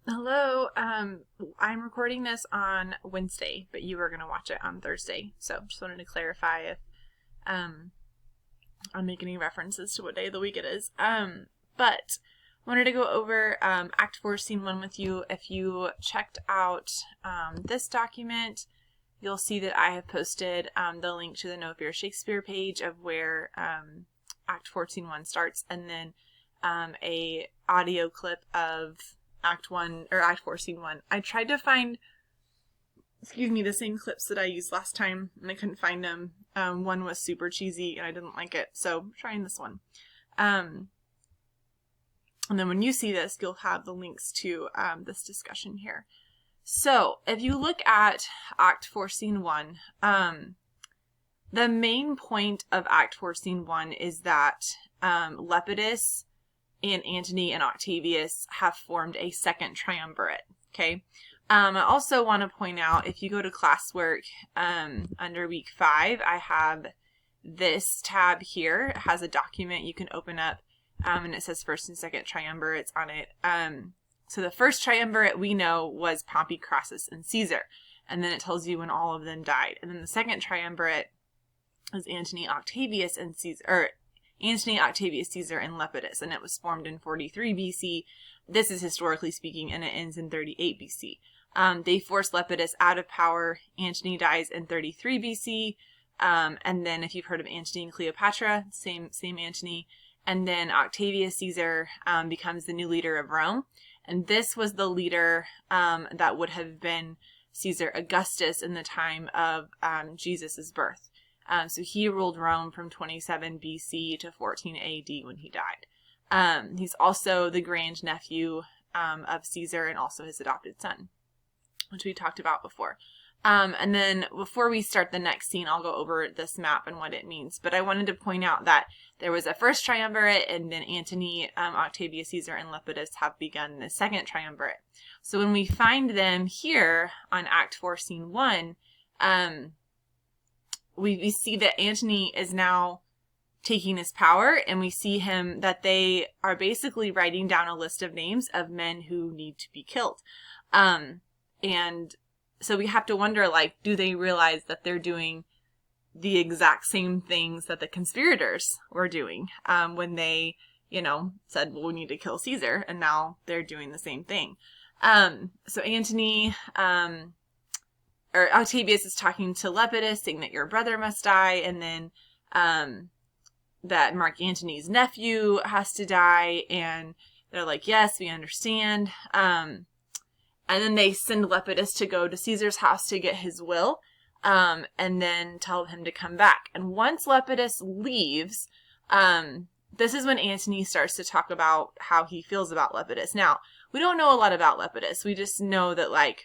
Hello. I'm recording this on Wednesday, but you were going to watch it on Thursday. So just wanted to clarify if um, I'm making any references to what day of the week it is. But wanted to go over Act 4, Scene 1 with you. If you checked out this document, you'll see that I have posted the link to the No Fear Shakespeare page of where Act 4, Scene 1 starts, and then a audio clip of Act 1 or Act 4 Scene 1. I tried to find the same clips that I used last time and I couldn't find them. One was super cheesy and I didn't like it, so I'm trying this one. And then when you see this, you'll have the links to this discussion here. So if you look at Act 4 Scene 1, the main point of Act 4 Scene 1 is that Lepidus and Antony and Octavius have formed a second triumvirate. Okay. I also want to point out, if you go to classwork under week 5, I have this tab here. It has a document you can open up, and it says first and second triumvirates on it. So the first triumvirate we know was Pompey, Crassus, and Caesar, and then it tells you when all of them died. And then the second triumvirate is Antony, Octavius, and Caesar, or Antony, Octavius, Caesar, and Lepidus, and it was formed in 43 BC. This is historically speaking, and it ends in 38 BC. They force Lepidus out of power. Antony dies in 33 BC, and then if you've heard of Antony and Cleopatra, same Antony, and then Octavius Caesar becomes the new leader of Rome, and this was the leader that would have been Caesar Augustus in the time of Jesus' birth. So he ruled Rome from 27 BC to 14 AD when he died. He's also the grand nephew of Caesar and also his adopted son, which we talked about before. And then before we start the next scene, I'll go over this map and what it means. But I wanted to point out that there was a first triumvirate, and then Antony, Octavius Caesar, and Lepidus have begun the second triumvirate. So when we find them here on Act 4, Scene 1, we see that Antony is now taking his power, and we see him that they are basically writing down a list of names of men who need to be killed. And so we have to wonder, do they realize that they're doing the exact same things that the conspirators were doing when they, said, well, we need to kill Caesar, and now they're doing the same thing. So Antony, or Octavius is talking to Lepidus, saying that your brother must die, and then that Mark Antony's nephew has to die, and they're like, yes, we understand. And then they send Lepidus to go to Caesar's house to get his will, and then tell him to come back. And once Lepidus leaves, this is when Antony starts to talk about how he feels about Lepidus. Now, we don't know a lot about Lepidus. We just know that,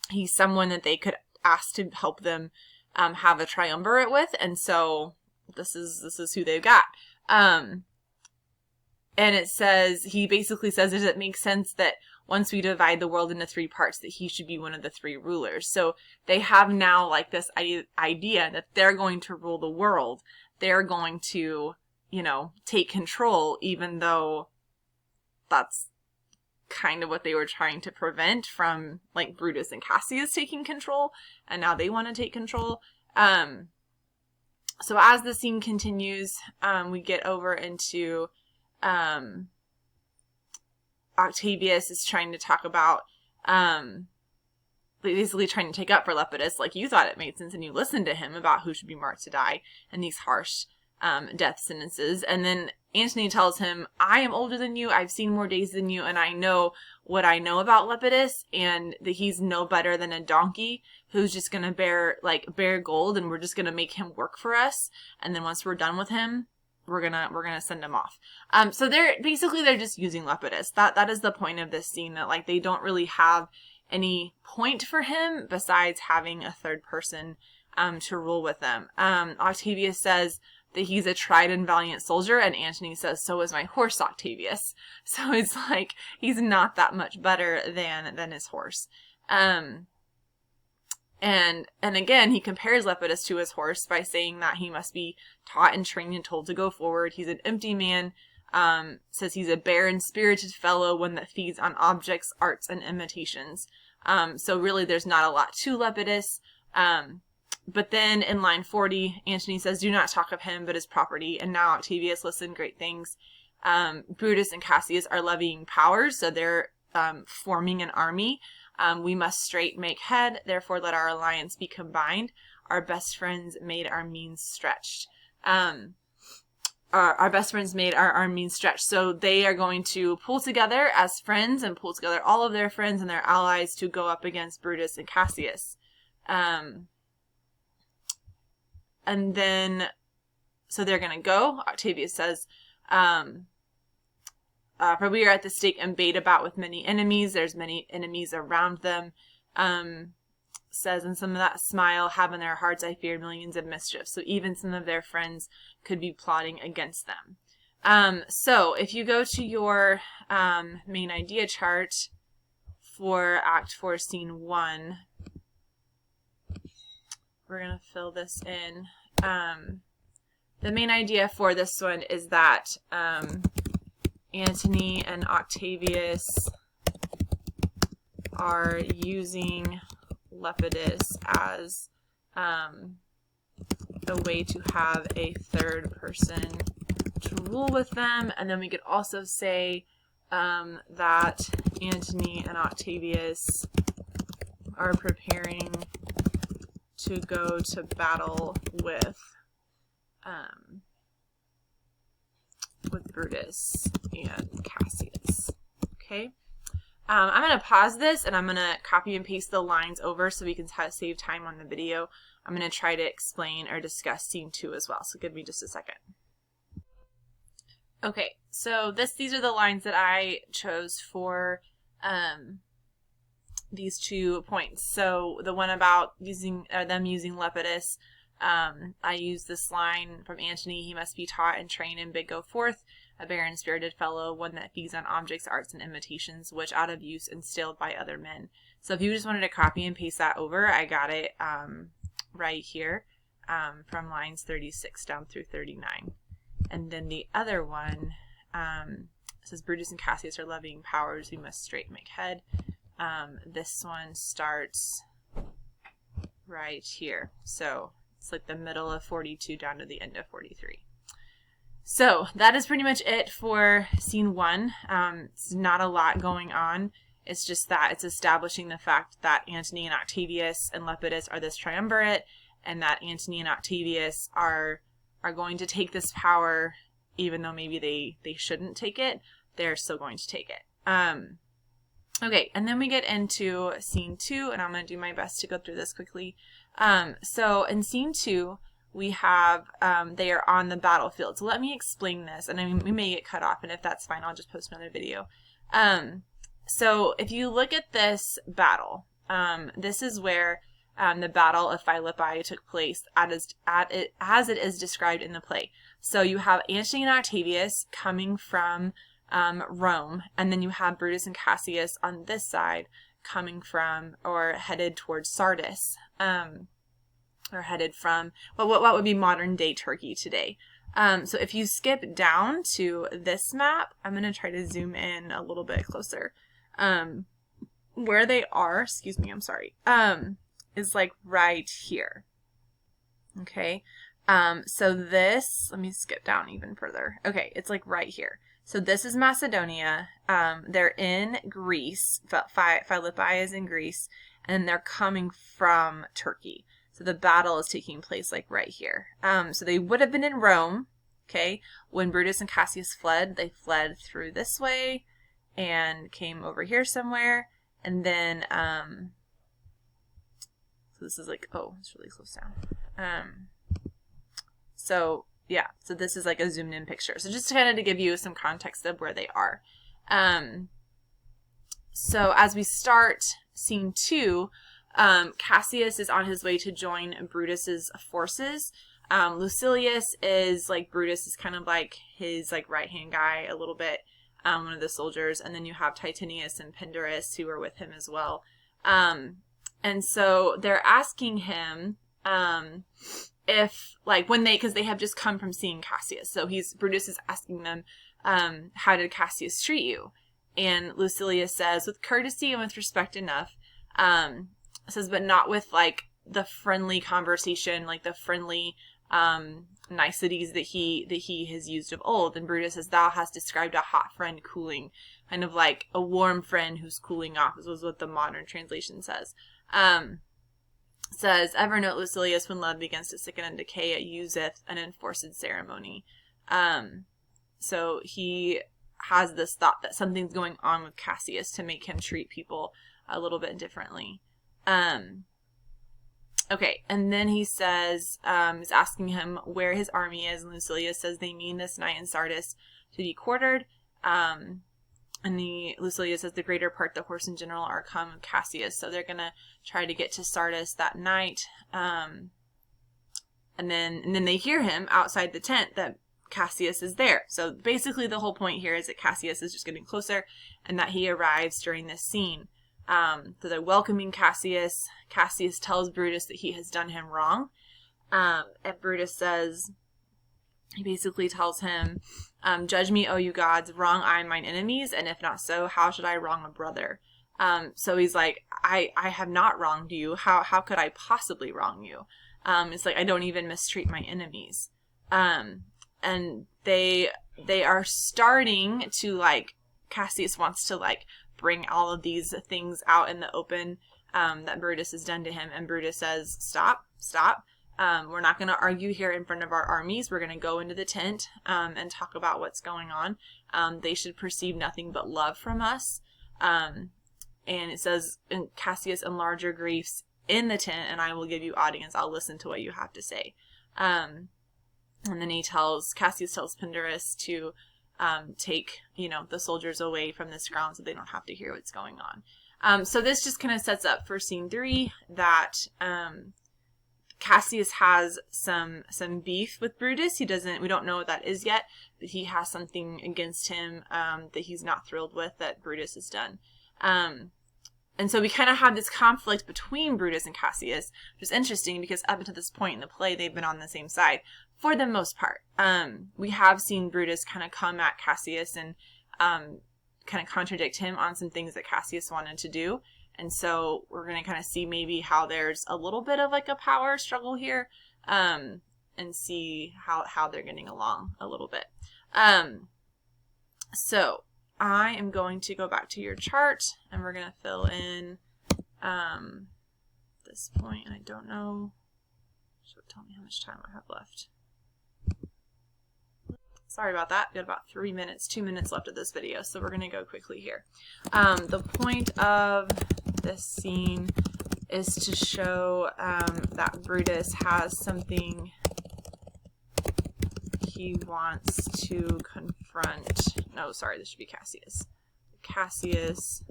he's someone that they could ask to help them have a triumvirate with, and so this is who they've got. And he basically says, does it make sense that once we divide the world into 3 parts, that he should be one of the 3 rulers? So they have now this idea that they're going to rule the world. They're going to, take control, even though that's kind of what they were trying to prevent from Brutus and Cassius taking control, and now they want to take control. So as the scene continues, we get over into Octavius is trying to talk about basically trying to take up for Lepidus, you thought it made sense and you listened to him about who should be marked to die and these harsh death sentences. And then Antony tells him, I am older than you, I've seen more days than you, and I know what I know about Lepidus, and that he's no better than a donkey who's just going to bear gold, and we're just going to make him work for us. And then once we're done with him, we're gonna send him off. So they're just using Lepidus. That is the point of this scene, that they don't really have any point for him besides having a third person to rule with them. Octavius says that he's a tried and valiant soldier, and Antony says, so is my horse, Octavius. So it's he's not that much better than his horse. And again, he compares Lepidus to his horse by saying that he must be taught and trained and told to go forward. He's an empty man, Says he's a barren-spirited fellow, one that feeds on objects, arts, and imitations. So really there's not a lot to Lepidus. But then in line 40, Antony says, do not talk of him, but his property. And now Octavius, listen, great things. Brutus and Cassius are levying powers, so they're forming an army. We must straight make head, therefore let our alliance be combined. Our best friends made our means stretched. Our best friends made our means stretched. So they are going to pull together as friends and pull together all of their friends and their allies to go up against Brutus and Cassius. And then, so they're going to go. Octavius says, for we are at the stake and bait about with many enemies. There's many enemies around them. Says, and some of that smile have in their hearts, I fear, millions of mischief. So even some of their friends could be plotting against them. So if you go to your main idea chart for Act 4, Scene 1, we're going to fill this in. The main idea for this one is that Antony and Octavius are using Lepidus as a way to have a third person to rule with them. And then we could also say that Antony and Octavius are preparing to go to battle with Brutus and Cassius. Okay. I'm going to pause this and I'm going to copy and paste the lines over so we can save time on the video. I'm going to try to explain or discuss Scene 2 as well. So give me just a second. Okay, so these are the lines that I chose for these 2 points. So the one about them using Lepidus, I used this line from Antony: he must be taught and trained and bid go forth, a barren-spirited fellow, one that feeds on objects, arts, and imitations, which out of use instilled by other men. So if you just wanted to copy and paste that over, I got it right here from lines 36 down through 39. And then the other one says, Brutus and Cassius are levying powers, we must straight make head. This one starts right here. So it's like the middle of 42 down to the end of 43. So that is pretty much it for Scene 1. It's not a lot going on. It's just that it's establishing the fact that Antony and Octavius and Lepidus are this triumvirate, and that Antony and Octavius are going to take this power, even though maybe they shouldn't take it. They're still going to take it. Okay, and then we get into Scene 2, and I'm going to do my best to go through this quickly. So in Scene 2, we have, they are on the battlefield. So let me explain this, and I mean, we may get cut off, and if that's fine, I'll just post another video. So if you look at this battle, this is where the Battle of Philippi took place as it is described in the play. So you have Antony and Octavius coming from Rome, and then you have Brutus and Cassius on this side coming from or headed towards Sardis, or headed from what would be modern day Turkey today. So if you skip down to this map, I'm going to try to zoom in a little bit closer. Where they are, excuse me, I'm sorry, is like right here. Okay. So this, let me skip down even further. Okay. It's like right here. So this is Macedonia. They're in Greece. Philippi is in Greece, and they're coming from Turkey. So the battle is taking place like right here. So they would have been in Rome. Okay. When Brutus and Cassius fled, they fled through this way and came over here somewhere. And then, so this is like, oh, it's really close down. So yeah, so this is like a zoomed in picture. So just kind of to give you some context of where they are. So as we start Scene 2, Cassius is on his way to join Brutus's forces. Lucilius is like, Brutus is kind of like his like right-hand guy a little bit, one of the soldiers. And then you have Titinius and Pindarus who are with him as well. And so they're asking him, if like when because they have just come from seeing Cassius. So Brutus is asking them, how did Cassius treat you? And Lucilius says, with courtesy and with respect enough, says, but not with like the friendly conversation, like the friendly niceties that he has used of old. And Brutus says, thou hast described a hot friend cooling, kind of like a warm friend who's cooling off. This was what the modern translation says. Says, ever note Lucilius, when love begins to sicken and decay, it useth an enforced ceremony. So he has this thought that something's going on with Cassius to make him treat people a little bit differently. Okay, and then he says, is asking him where his army is, and Lucilius says they mean this night in Sardis to be quartered. And Lucilius says the greater part, the horse in general, are come of Cassius, so they're going to try to get to Sardis that night. And then they hear him outside the tent that Cassius is there. So basically the whole point here is that Cassius is just getting closer and that he arrives during this scene. So they're welcoming Cassius. Cassius tells Brutus that he has done him wrong. And Brutus says, he basically tells him, judge me, O you gods, wrong I mine enemies, and if not so, how should I wrong a brother? So he's like, I have not wronged you. How could I possibly wrong you? It's like, I don't even mistreat my enemies. And they are starting to, like, Cassius wants to, like, bring all of these things out in the open that Brutus has done to him. And Brutus says, stop. We're not going to argue here in front of our armies. We're going to go into the tent and talk about what's going on. They should perceive nothing but love from us. And it says, Cassius, enlarge your griefs in the tent, and I will give you audience. I'll listen to what you have to say. And then Cassius tells Pandarus to take, the soldiers away from this ground so they don't have to hear what's going on. So this just kind of sets up for scene 3 that Cassius has some beef with Brutus. We don't know what that is yet, but he has something against him that he's not thrilled with that Brutus has done. And so we kind of have this conflict between Brutus and Cassius, which is interesting because up until this point in the play, they've been on the same side for the most part. We have seen Brutus kind of come at Cassius and kind of contradict him on some things that Cassius wanted to do. And so we're going to kind of see maybe how there's a little bit of like a power struggle here, and see how they're getting along a little bit. So I am going to go back to your chart and we're going to fill in this point. And I don't know. So tell me how much time I have left. Sorry about that. We've got about 2 minutes left of this video, so we're going to go quickly here. The point of this scene is to show that Brutus has something he wants to confront. No, sorry, this should be Cassius. Cassius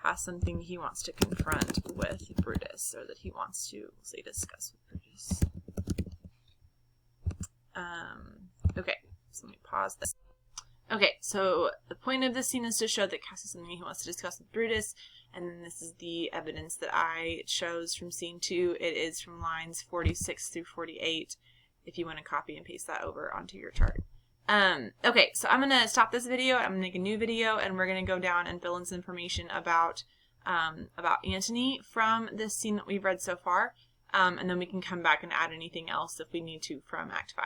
has something he wants to confront with Brutus, or that he wants to, say, discuss with Brutus. Okay, so let me pause this. Okay, so the point of this scene is to show that Cassius has something he wants to discuss with Brutus, and then this is the evidence that I chose from scene 2. It is from lines 46 through 48, if you want to copy and paste that over onto your chart. Okay, so I'm going to stop this video, I'm going to make a new video, and we're going to go down and fill in some information about Antony from this scene that we've read so far, and then we can come back and add anything else if we need to from Act 5.